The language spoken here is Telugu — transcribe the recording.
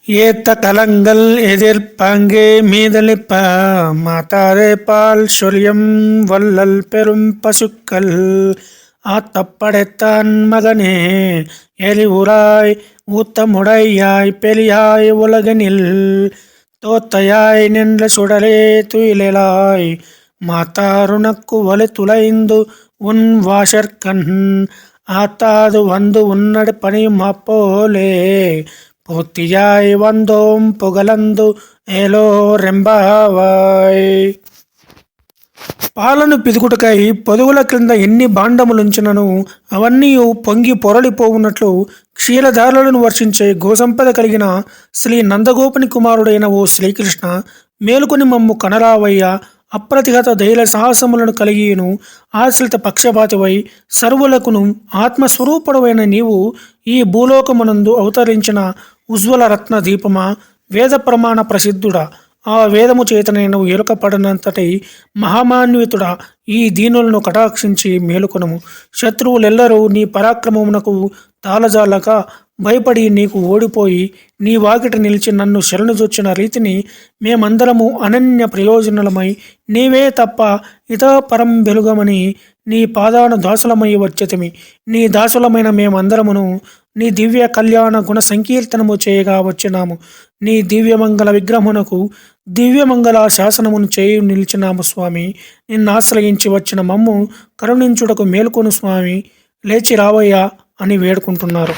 ஏத்த கலங்கள் எதிர்ப்பாங்கே மீதளிப்ப மாத்தாரே பால் சொரியம் வள்ளல் பெரும் பசுக்கள் ஆத்தப்படைத்தான் மகனே எரிவுராய் ஊத்தமுடையாய் பெரியாய் உலகனில் தோத்தையாய் நின்ற சுடரே துயிலாய் மாத்தாருனக்கு வலு துளைந்து உன் வாசற்கண் ஆத்தாது வந்து உன்னடி பணியும் அப்போலே పూర్తియాయ్ వందోం పొగలందు ఏలో రెంబావాయ్. పాలను పిదుగుటకై పొదుగుల క్రింద ఎన్ని భాండములుంచినను అవన్నీ పొంగి పొరలిపోవున్నట్లు క్షీరధారలను వర్షించే గోసంపద కలిగిన శ్రీ నందగోపుని కుమారుడైన ఓ శ్రీకృష్ణ, మేలుకొని మమ్ము కనరావయ్య. అప్రతిహత ధైర్య సాహసములను కలిగిను ఆశ్రిత పక్షపాతివై సర్వులకును ఆత్మస్వరూపుడవైన నీవు ఈ భూలోకమునందు అవతరించిన ఉజ్వల రత్న దీపమా, వేద ప్రమాణ ప్రసిద్ధుడా, ఆ వేదము చేత నేను ఎరుకపడినంతటి మహామాన్వితుడా, ఈ దీనులను కటాక్షించి మేలుకొనము. శత్రువులెల్లరూ నీ పరాక్రమమునకు తాళజాలక భయపడి నీకు ఓడిపోయి నీ వాకిట నిలిచి నన్ను శరణుజొచ్చిన రీతిని మేమందరము అనన్య ప్రయోజనలమై నీవే తప్ప ఇతర పరం వెలుగమని నీ పాదాన దాసులమై వచ్చేతిమి. నీ దాసులమైన మేమందరమును నీ దివ్య కళ్యాణ గుణ సంకీర్తనము చేయగా వచ్చినాము. నీ దివ్యమంగళ విగ్రహమునకు దివ్యమంగళ శాసనమును చేయి నిలిచినాము స్వామి. నిన్ను ఆశ్రయించి వచ్చిన మమ్ము కరుణించుటకు మేలుకొను స్వామి, లేచి రావయ్యా అని వేడుకుంటున్నారు.